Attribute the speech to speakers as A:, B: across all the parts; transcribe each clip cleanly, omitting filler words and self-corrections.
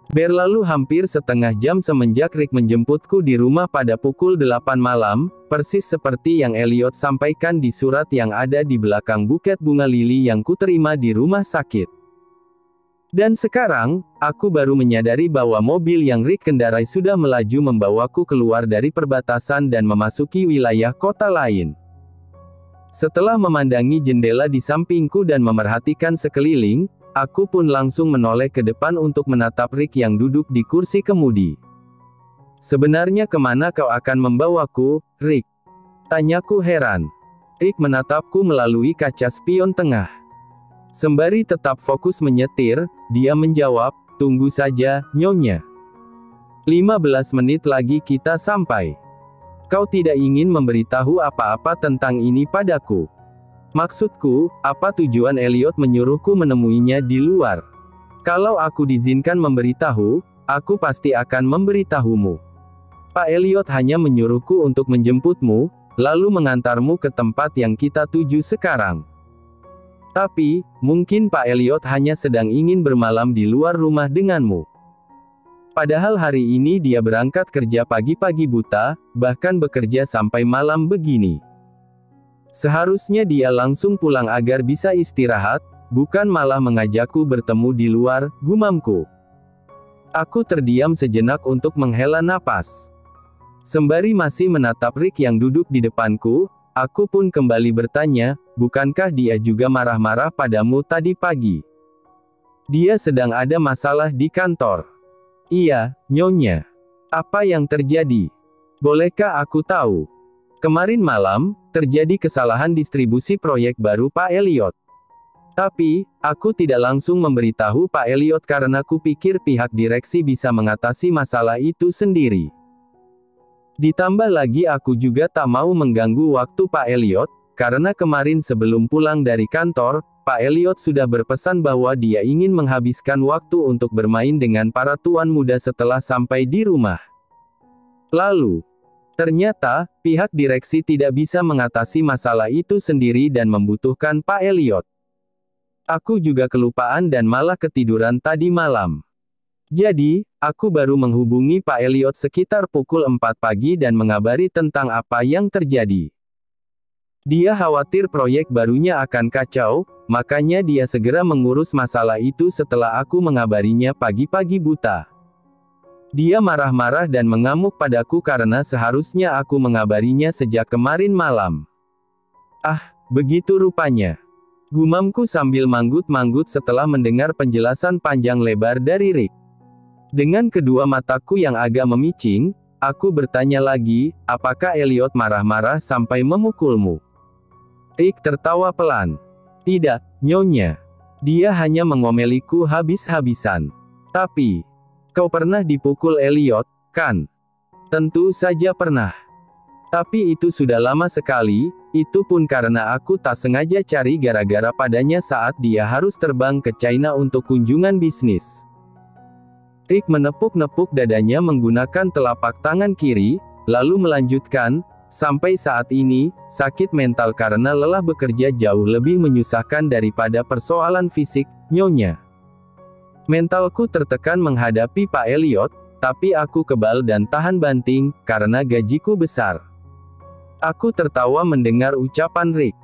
A: Berlalu hampir setengah jam semenjak Rick menjemputku di rumah pada pukul 8 malam, persis seperti yang Elliot sampaikan di surat yang ada di belakang buket bunga lili yang kuterima di rumah sakit. Dan sekarang, aku baru menyadari bahwa mobil yang Rick kendarai sudah melaju membawaku keluar dari perbatasan dan memasuki wilayah kota lain. Setelah memandangi jendela di sampingku dan memerhatikan sekeliling, aku pun langsung menoleh ke depan untuk menatap Rick yang duduk di kursi kemudi. "Sebenarnya kemana kau akan membawaku, Rick?" tanyaku heran. Rick menatapku melalui kaca spion tengah. Sembari tetap fokus menyetir, dia menjawab, "Tunggu saja, Nyonya. 15 menit lagi kita sampai. Kau tidak ingin memberitahu apa-apa tentang ini padaku?" Maksudku, apa tujuan Elliot menyuruhku menemuinya di luar? Kalau aku diizinkan memberitahu, aku pasti akan memberitahumu. Pak Elliot hanya menyuruhku untuk menjemputmu, lalu mengantarmu ke tempat yang kita tuju sekarang. Tapi, mungkin Pak Elliot hanya sedang ingin bermalam di luar rumah denganmu. Padahal hari ini dia berangkat kerja pagi-pagi buta, bahkan bekerja sampai malam begini. Seharusnya dia langsung pulang agar bisa istirahat, bukan malah mengajakku bertemu di luar, gumamku. Aku terdiam sejenak untuk menghela napas. Sembari masih menatap Rick yang duduk di depanku, aku pun kembali bertanya, "Bukankah dia juga marah-marah padamu tadi pagi? Dia sedang ada masalah di kantor." "Iya, Nyonya." "Apa yang terjadi? Bolehkah aku tahu?" "Kemarin malam, terjadi kesalahan distribusi proyek baru Pak Elliot. Tapi, aku tidak langsung memberitahu Pak Elliot karena kupikir pihak direksi bisa mengatasi masalah itu sendiri. Ditambah lagi aku juga tak mau mengganggu waktu Pak Elliot, karena kemarin sebelum pulang dari kantor, Pak Elliot sudah berpesan bahwa dia ingin menghabiskan waktu untuk bermain dengan para tuan muda setelah sampai di rumah. Lalu, ternyata, pihak direksi tidak bisa mengatasi masalah itu sendiri dan membutuhkan Pak Elliot. Aku juga kelupaan dan malah ketiduran tadi malam. Jadi, aku baru menghubungi Pak Elliot sekitar pukul 4 pagi dan mengabari tentang apa yang terjadi. Dia khawatir proyek barunya akan kacau, makanya dia segera mengurus masalah itu setelah aku mengabarinya pagi-pagi buta. Dia marah-marah dan mengamuk padaku karena seharusnya aku mengabarinya sejak kemarin malam. "Ah, begitu rupanya," gumamku sambil manggut-manggut setelah mendengar penjelasan panjang lebar dari Rick. Dengan kedua mataku yang agak memicing, aku bertanya lagi, "Apakah Elliot marah-marah sampai memukulmu?" Rick tertawa pelan. "Tidak, Nyonya. Dia hanya mengomeliku habis-habisan." "Tapi, kau pernah dipukul Elliot, kan?" "Tentu saja pernah. Tapi itu sudah lama sekali, itu pun karena aku tak sengaja cari gara-gara padanya saat dia harus terbang ke China untuk kunjungan bisnis." Rick menepuk-nepuk dadanya menggunakan telapak tangan kiri, lalu melanjutkan, "Sampai saat ini, sakit mental karena lelah bekerja jauh lebih menyusahkan daripada persoalan fisik, Nyonya. Mentalku tertekan menghadapi Pak Elliot, tapi aku kebal dan tahan banting, karena gajiku besar." Aku tertawa mendengar ucapan Rick.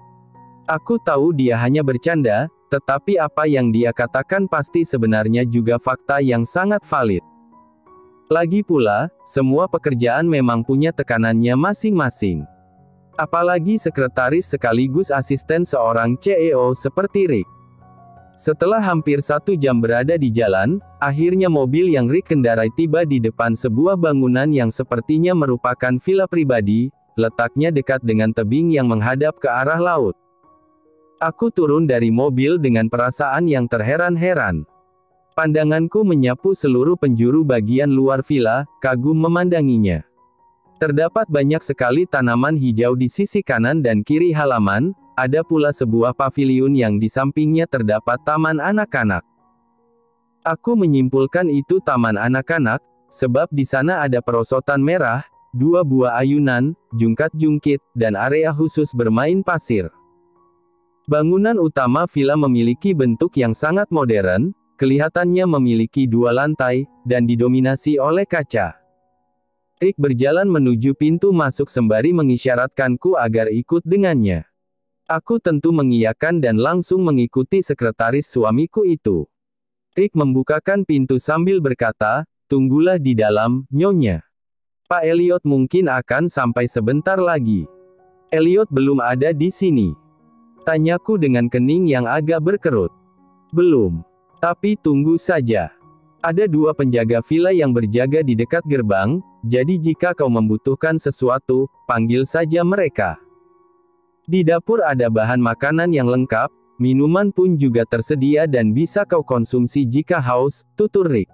A: Aku tahu dia hanya bercanda, tetapi apa yang dia katakan pasti sebenarnya juga fakta yang sangat valid. Lagi pula, semua pekerjaan memang punya tekanannya masing-masing. Apalagi sekretaris sekaligus asisten seorang CEO seperti Rick. Setelah hampir 1 jam berada di jalan, akhirnya mobil yang Rick kendarai tiba di depan sebuah bangunan yang sepertinya merupakan villa pribadi, letaknya dekat dengan tebing yang menghadap ke arah laut. Aku turun dari mobil dengan perasaan yang terheran-heran. Pandanganku menyapu seluruh penjuru bagian luar villa, kagum memandanginya. Terdapat banyak sekali tanaman hijau di sisi kanan dan kiri halaman, ada pula sebuah paviliun yang di sampingnya terdapat taman anak-anak. Aku menyimpulkan itu taman anak-anak, sebab di sana ada perosotan merah, 2 buah ayunan, jungkat-jungkit, dan area khusus bermain pasir. Bangunan utama villa memiliki bentuk yang sangat modern, kelihatannya memiliki 2 lantai, dan didominasi oleh kaca. Rick berjalan menuju pintu masuk sembari mengisyaratkanku agar ikut dengannya. Aku tentu mengiyakan dan langsung mengikuti sekretaris suamiku itu. Rick membukakan pintu sambil berkata, "Tunggulah di dalam, Nyonya. Pak Elliot mungkin akan sampai sebentar lagi." "Elliot belum ada di sini?" tanyaku dengan kening yang agak berkerut. "Belum. Tapi tunggu saja. Ada 2 penjaga villa yang berjaga di dekat gerbang, jadi jika kau membutuhkan sesuatu, panggil saja mereka. Di dapur ada bahan makanan yang lengkap, minuman pun juga tersedia dan bisa kau konsumsi jika haus," tutur Rick.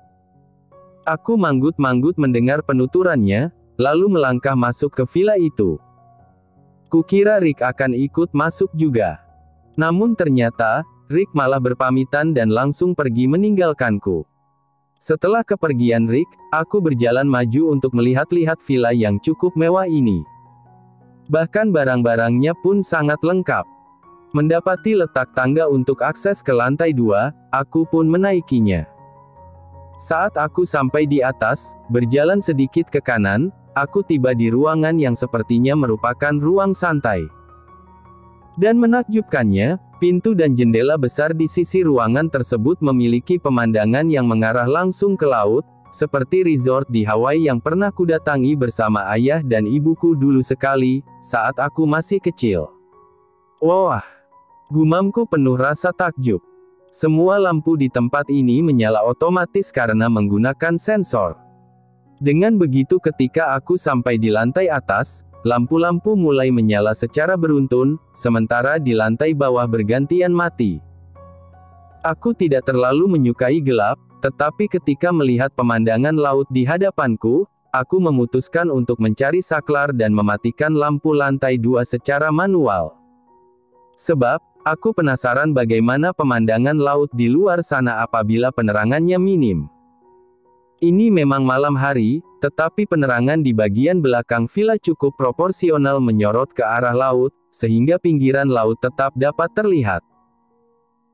A: Aku manggut-manggut mendengar penuturannya, lalu melangkah masuk ke villa itu. Kukira Rick akan ikut masuk juga. Namun ternyata, Rick malah berpamitan dan langsung pergi meninggalkanku. Setelah kepergian Rick, aku berjalan maju untuk melihat-lihat villa yang cukup mewah ini. Bahkan barang-barangnya pun sangat lengkap. Mendapati letak tangga untuk akses ke lantai 2, aku pun menaikinya. Saat aku sampai di atas, berjalan sedikit ke kanan, aku tiba di ruangan yang sepertinya merupakan ruang santai. Dan menakjubkannya, pintu dan jendela besar di sisi ruangan tersebut memiliki pemandangan yang mengarah langsung ke laut, seperti resort di Hawaii yang pernah kudatangi bersama ayah dan ibuku dulu sekali, saat aku masih kecil. Wah! Gumamku penuh rasa takjub. Semua lampu di tempat ini menyala otomatis karena menggunakan sensor. Dengan begitu ketika aku sampai di lantai atas, lampu-lampu mulai menyala secara beruntun, sementara di lantai bawah bergantian mati. Aku tidak terlalu menyukai gelap, tetapi ketika melihat pemandangan laut di hadapanku, aku memutuskan untuk mencari saklar dan mematikan lampu lantai 2 secara manual. Sebab, aku penasaran bagaimana pemandangan laut di luar sana apabila penerangannya minim. Ini memang malam hari, tetapi penerangan di bagian belakang villa cukup proporsional menyorot ke arah laut, sehingga pinggiran laut tetap dapat terlihat.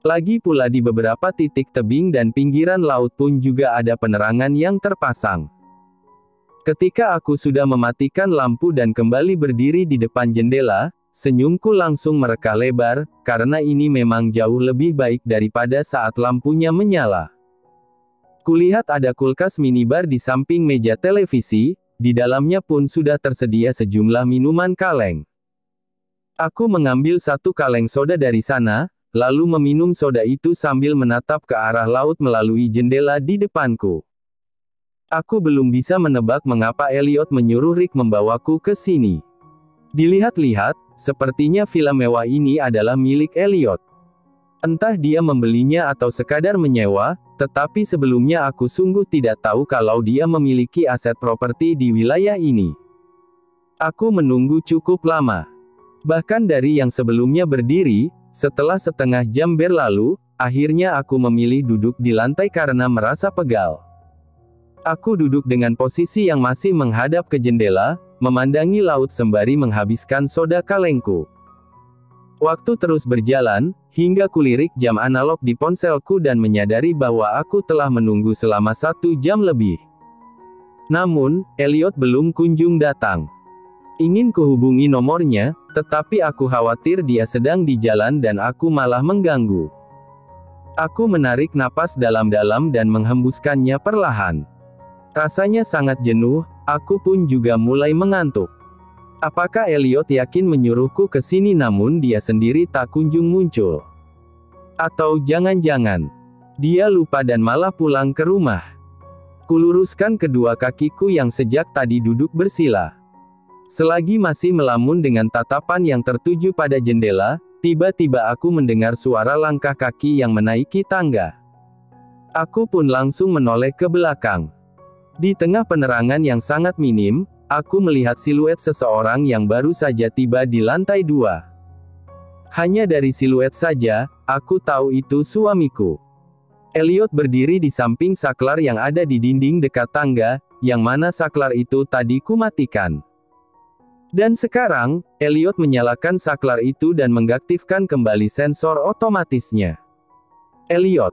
A: Lagi pula di beberapa titik tebing dan pinggiran laut pun juga ada penerangan yang terpasang. Ketika aku sudah mematikan lampu dan kembali berdiri di depan jendela, senyumku langsung mereka lebar, karena ini memang jauh lebih baik daripada saat lampunya menyala. Kulihat ada kulkas minibar di samping meja televisi, di dalamnya pun sudah tersedia sejumlah minuman kaleng. Aku mengambil 1 kaleng soda dari sana, lalu meminum soda itu sambil menatap ke arah laut melalui jendela di depanku. Aku belum bisa menebak mengapa Elliot menyuruh Rick membawaku ke sini. Dilihat-lihat, sepertinya villa mewah ini adalah milik Elliot. Entah dia membelinya atau sekadar menyewa, tetapi sebelumnya aku sungguh tidak tahu kalau dia memiliki aset properti di wilayah ini. Aku menunggu cukup lama. Bahkan dari yang sebelumnya berdiri, setelah setengah jam berlalu, akhirnya aku memilih duduk di lantai karena merasa pegal. Aku duduk dengan posisi yang masih menghadap ke jendela, memandangi laut sembari menghabiskan soda kalengku. Waktu terus berjalan, hingga kulirik jam analog di ponselku dan menyadari bahwa aku telah menunggu selama 1 jam lebih. Namun, Elliot belum kunjung datang. Ingin kuhubungi nomornya, tetapi aku khawatir dia sedang di jalan dan aku malah mengganggu. Aku menarik napas dalam-dalam dan menghembuskannya perlahan. Rasanya sangat jenuh, aku pun juga mulai mengantuk. Apakah Elliot yakin menyuruhku ke sini namun dia sendiri tak kunjung muncul? Atau jangan-jangan dia lupa dan malah pulang ke rumah? Kuluruskan kedua kakiku yang sejak tadi duduk bersila. Selagi masih melamun dengan tatapan yang tertuju pada jendela, tiba-tiba aku mendengar suara langkah kaki yang menaiki tangga. Aku pun langsung menoleh ke belakang. Di tengah penerangan yang sangat minim, aku melihat siluet seseorang yang baru saja tiba di lantai 2. Hanya dari siluet saja, aku tahu itu suamiku. Elliot berdiri di samping saklar yang ada di dinding dekat tangga, yang mana saklar itu tadi kumatikan. Dan sekarang, Elliot menyalakan saklar itu dan mengaktifkan kembali sensor otomatisnya. Elliot,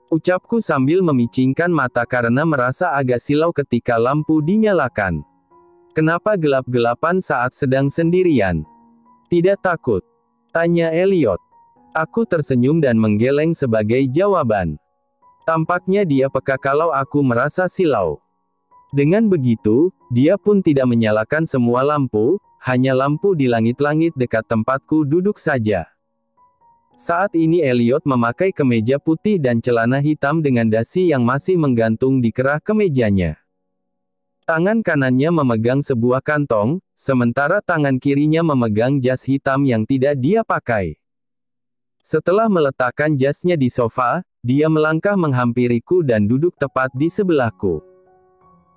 A: Ucapku sambil memicingkan mata karena merasa agak silau ketika lampu dinyalakan. Kenapa gelap-gelapan saat sedang sendirian? Tidak takut? Tanya Elliot. Aku tersenyum dan menggeleng sebagai jawaban. Tampaknya dia peka kalau aku merasa silau. Dengan begitu, dia pun tidak menyalakan semua lampu, hanya lampu di langit-langit dekat tempatku duduk saja. Saat ini Elliot memakai kemeja putih dan celana hitam dengan dasi yang masih menggantung di kerah kemejanya. Tangan kanannya memegang sebuah kantong, sementara tangan kirinya memegang jas hitam yang tidak dia pakai. Setelah meletakkan jasnya di sofa, dia melangkah menghampiriku dan duduk tepat di sebelahku.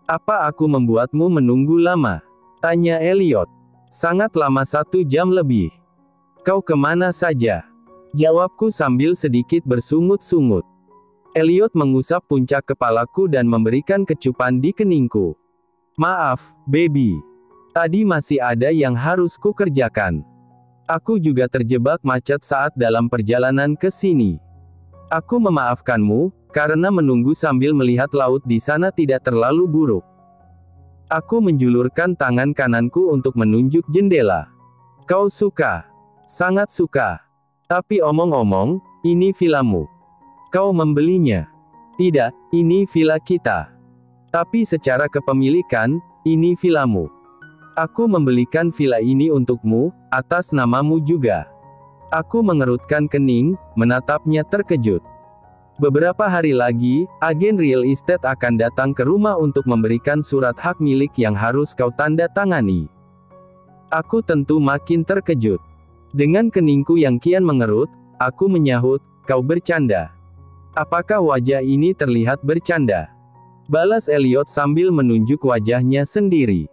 A: Apa aku membuatmu menunggu lama? Tanya Elliot. Sangat lama, 1 jam lebih. Kau kemana saja? Jawabku sambil sedikit bersungut-sungut. Elliot mengusap puncak kepalaku dan memberikan kecupan di keningku. Maaf, baby. Tadi masih ada yang harus kukerjakan. Aku juga terjebak macet saat dalam perjalanan ke sini. Aku memaafkanmu, karena menunggu sambil melihat laut di sana tidak terlalu buruk. Aku menjulurkan tangan kananku untuk menunjuk jendela. Kau suka? Sangat suka. Tapi omong-omong, ini villamu. Kau membelinya? Tidak, ini villa kita. Tapi secara kepemilikan, ini villamu. Aku membelikan villa ini untukmu, atas namamu juga. Aku mengerutkan kening, menatapnya terkejut. Beberapa hari lagi, agen real estate akan datang ke rumah untuk memberikan surat hak milik yang harus kau tanda tangani. Aku tentu makin terkejut. Dengan keningku yang kian mengerut, aku menyahut, kau bercanda. Apakah wajah ini terlihat bercanda? Balas Elliot sambil menunjuk wajahnya sendiri.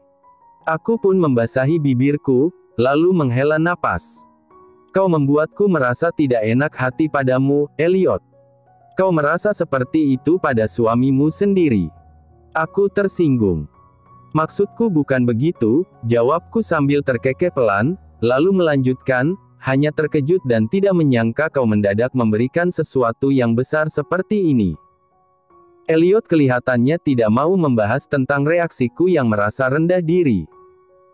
A: Aku pun membasahi bibirku, lalu menghela napas. Kau membuatku merasa tidak enak hati padamu, Elliot. Kau merasa seperti itu pada suamimu sendiri. Aku tersinggung. Maksudku bukan begitu, jawabku sambil terkekeh pelan, lalu melanjutkan, hanya terkejut dan tidak menyangka kau mendadak memberikan sesuatu yang besar seperti ini. Elliot kelihatannya tidak mau membahas tentang reaksiku yang merasa rendah diri.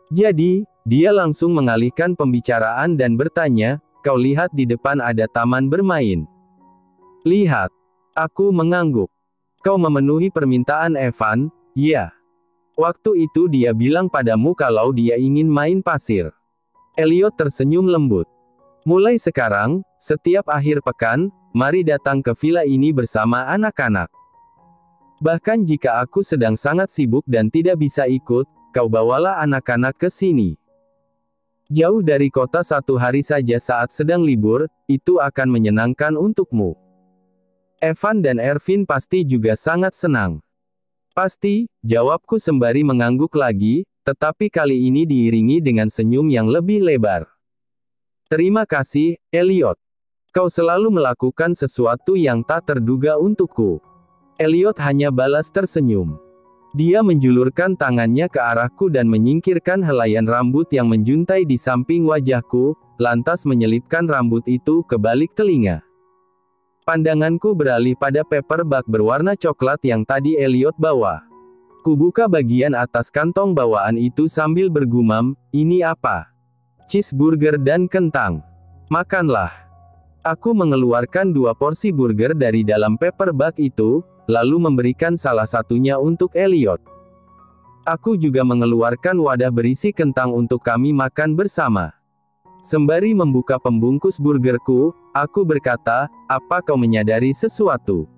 A: Jadi, dia langsung mengalihkan pembicaraan dan bertanya, kau lihat di depan ada taman bermain. Lihat. Aku mengangguk. Kau memenuhi permintaan Evan, ya. Waktu itu dia bilang padamu kalau dia ingin main pasir. Elliot tersenyum lembut. Mulai sekarang, setiap akhir pekan, mari datang ke villa ini bersama anak-anak. Bahkan jika aku sedang sangat sibuk dan tidak bisa ikut, kau bawalah anak-anak ke sini. Jauh dari kota 1 hari saja saat sedang libur, itu akan menyenangkan untukmu. Evan dan Ervin pasti juga sangat senang. Pasti, jawabku sembari mengangguk lagi, tetapi kali ini diiringi dengan senyum yang lebih lebar. Terima kasih, Elliot. Kau selalu melakukan sesuatu yang tak terduga untukku. Elliot hanya balas tersenyum. Dia menjulurkan tangannya ke arahku dan menyingkirkan helaian rambut yang menjuntai di samping wajahku, lantas menyelipkan rambut itu ke balik telinga. Pandanganku beralih pada paperback berwarna coklat yang tadi Elliot bawa. Kubuka bagian atas kantong bawaan itu sambil bergumam, ini apa? Cheeseburger dan kentang. Makanlah. Aku mengeluarkan 2 porsi burger dari dalam paperback itu, lalu memberikan salah satunya untuk Elliot. Aku juga mengeluarkan wadah berisi kentang untuk kami makan bersama. Sembari membuka pembungkus burgerku, aku berkata, apa kau menyadari sesuatu?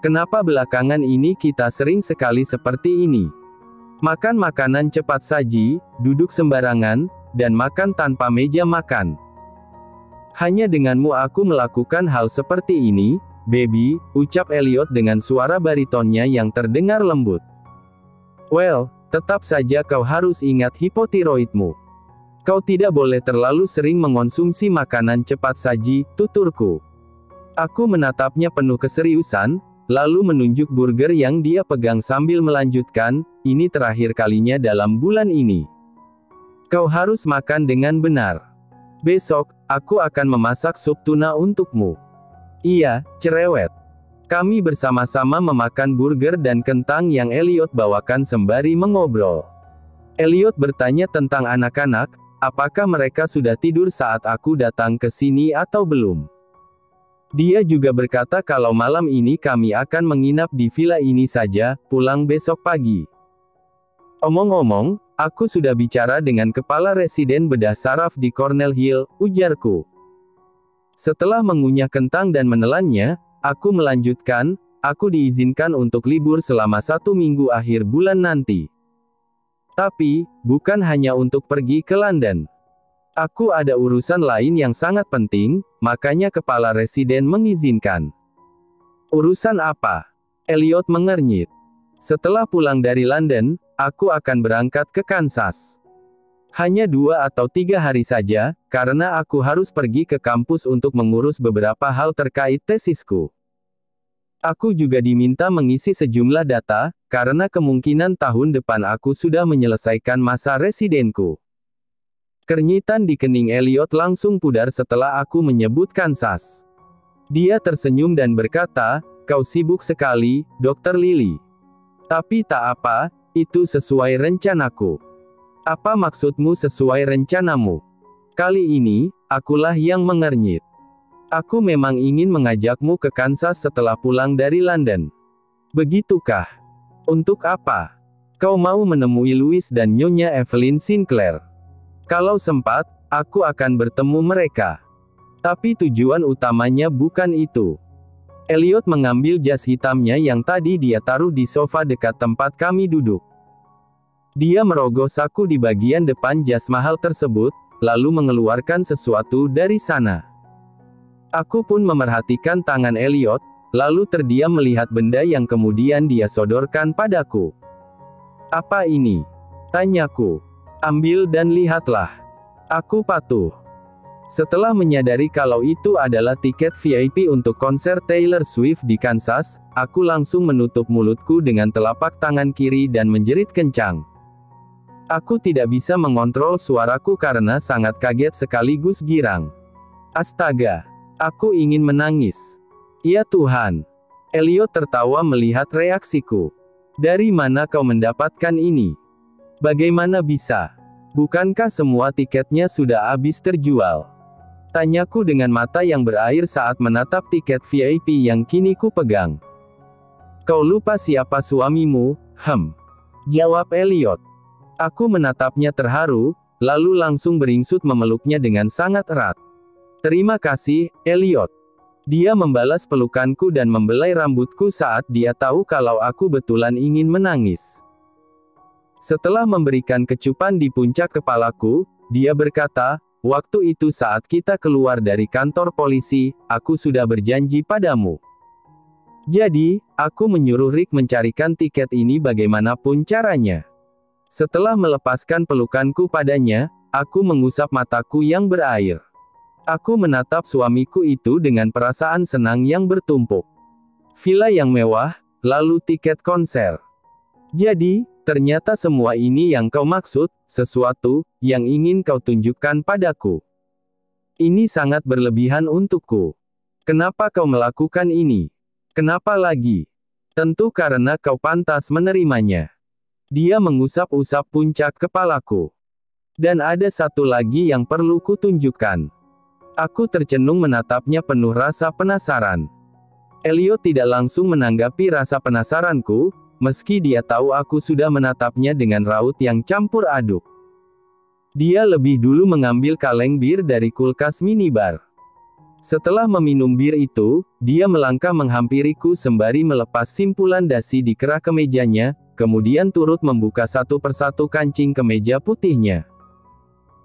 A: Kenapa belakangan ini kita sering sekali seperti ini? Makan makanan cepat saji, duduk sembarangan, dan makan tanpa meja makan. Hanya denganmu aku melakukan hal seperti ini, baby, ucap Elliot dengan suara baritonnya yang terdengar lembut. Well, tetap saja kau harus ingat hipotiroidmu. Kau tidak boleh terlalu sering mengonsumsi makanan cepat saji, tuturku. Aku menatapnya penuh keseriusan, lalu menunjuk burger yang dia pegang sambil melanjutkan, ini terakhir kalinya dalam bulan ini. Kau harus makan dengan benar. Besok, aku akan memasak sup tuna untukmu. Iya, cerewet. Kami bersama-sama memakan burger dan kentang yang Elliot bawakan sembari mengobrol. Elliot bertanya tentang anak-anak, apakah mereka sudah tidur saat aku datang ke sini atau belum. Dia juga berkata kalau malam ini kami akan menginap di villa ini saja, pulang besok pagi. Omong-omong, aku sudah bicara dengan kepala residen bedah saraf di Cornell Hill, ujarku. Setelah mengunyah kentang dan menelannya, aku melanjutkan, aku diizinkan untuk libur selama 1 minggu akhir bulan nanti. Tapi, bukan hanya untuk pergi ke London. Aku ada urusan lain yang sangat penting, makanya kepala residen mengizinkan. Urusan apa? Elliot mengernyit. Setelah pulang dari London, aku akan berangkat ke Kansas. Hanya 2 atau 3 hari saja, karena aku harus pergi ke kampus untuk mengurus beberapa hal terkait tesisku. Aku juga diminta mengisi sejumlah data, karena kemungkinan tahun depan aku sudah menyelesaikan masa residenku. Kernyitan di kening Elliot langsung pudar setelah aku menyebut Kansas. Dia tersenyum dan berkata, "Kau sibuk sekali, Dr. Lily. Tapi tak apa, itu sesuai rencanaku." "Apa maksudmu sesuai rencanamu?" "Kali ini, akulah yang mengernyit. Aku memang ingin mengajakmu ke Kansas setelah pulang dari London." "Begitukah? Untuk apa?" "Kau mau menemui Louis dan Nyonya Evelyn Sinclair. Kalau sempat, aku akan bertemu mereka. Tapi tujuan utamanya bukan itu." Elliot mengambil jas hitamnya yang tadi dia taruh di sofa dekat tempat kami duduk. Dia merogoh saku di bagian depan jas mahal tersebut, lalu mengeluarkan sesuatu dari sana. Aku pun memerhatikan tangan Elliot, lalu terdiam melihat benda yang kemudian dia sodorkan padaku. "Apa ini?" tanyaku. "Ambil dan lihatlah." Aku patuh. Setelah menyadari kalau itu adalah tiket VIP untuk konser Taylor Swift di Kansas, aku langsung menutup mulutku dengan telapak tangan kiri dan menjerit kencang. Aku tidak bisa mengontrol suaraku karena sangat kaget sekaligus girang. Astaga! Aku ingin menangis. Ya Tuhan! Elliot tertawa melihat reaksiku. "Dari mana kau mendapatkan ini? Bagaimana bisa? Bukankah semua tiketnya sudah habis terjual?" tanyaku dengan mata yang berair saat menatap tiket VIP yang kini ku pegang. "Kau lupa siapa suamimu, jawab Elliot. Aku menatapnya terharu, lalu langsung beringsut memeluknya dengan sangat erat. "Terima kasih, Elliot." Dia membalas pelukanku dan membelai rambutku saat dia tahu kalau aku betulan ingin menangis. Setelah memberikan kecupan di puncak kepalaku, dia berkata, "Waktu itu saat kita keluar dari kantor polisi, aku sudah berjanji padamu. Jadi, aku menyuruh Rick mencarikan tiket ini bagaimanapun caranya." Setelah melepaskan pelukanku padanya, aku mengusap mataku yang berair. Aku menatap suamiku itu dengan perasaan senang yang bertumpuk. Villa yang mewah, lalu tiket konser. "Jadi, ternyata semua ini yang kau maksud, sesuatu yang ingin kau tunjukkan padaku. Ini sangat berlebihan untukku. Kenapa kau melakukan ini? Kenapa lagi? Tentu karena kau pantas menerimanya." Dia mengusap-usap puncak kepalaku. "Dan ada satu lagi yang perlu kutunjukkan." Aku tercenung menatapnya penuh rasa penasaran. Elliot tidak langsung menanggapi rasa penasaranku, meski dia tahu aku sudah menatapnya dengan raut yang campur aduk. Dia lebih dulu mengambil kaleng bir dari kulkas minibar. Setelah meminum bir itu, dia melangkah menghampiriku sembari melepas simpulan dasi di kerah kemejanya, kemudian turut membuka satu persatu kancing kemeja putihnya.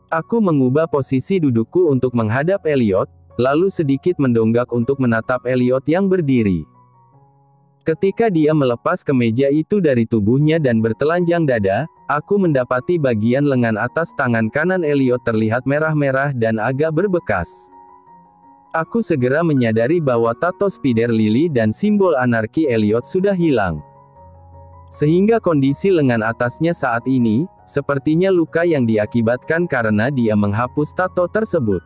A: Aku mengubah posisi dudukku untuk menghadap Elliot, lalu sedikit mendonggak untuk menatap Elliot yang berdiri. Ketika dia melepas kemeja itu dari tubuhnya dan bertelanjang dada, aku mendapati bagian lengan atas tangan kanan Elliot terlihat merah-merah dan agak berbekas. Aku segera menyadari bahwa tato spider lily dan simbol anarki Elliot sudah hilang. Sehingga kondisi lengan atasnya saat ini, sepertinya luka yang diakibatkan karena dia menghapus tato tersebut.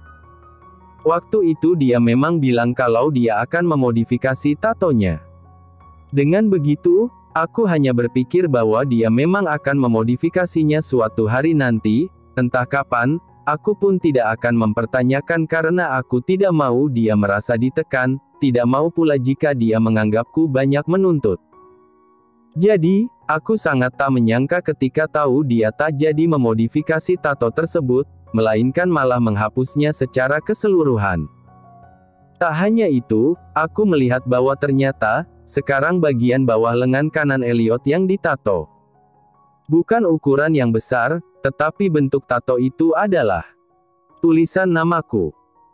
A: Waktu itu dia memang bilang kalau dia akan memodifikasi tatonya. Dengan begitu, aku hanya berpikir bahwa dia memang akan memodifikasinya suatu hari nanti, entah kapan. Aku pun tidak akan mempertanyakan karena aku tidak mau dia merasa ditekan, tidak mau pula jika dia menganggapku banyak menuntut. Jadi, aku sangat tak menyangka ketika tahu dia tak jadi memodifikasi tato tersebut, melainkan malah menghapusnya secara keseluruhan. Tak hanya itu, aku melihat bahwa ternyata, sekarang bagian bawah lengan kanan Elliot yang ditato. Bukan ukuran yang besar, tetapi bentuk tato itu adalah tulisan namaku.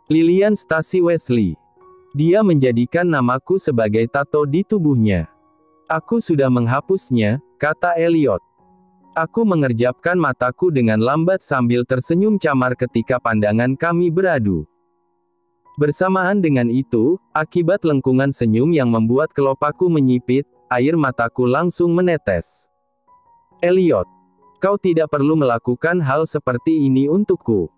A: Lillian Stacey Wesley. Dia menjadikan namaku sebagai tato di tubuhnya. Aku sudah menghapusnya, kata Elliot. Aku mengerjapkan mataku dengan lambat sambil tersenyum camar ketika pandangan kami beradu. Bersamaan dengan itu, akibat lengkungan senyum yang membuat kelopakku menyipit, air mataku langsung menetes. Elliot, kau tidak perlu melakukan hal seperti ini untukku.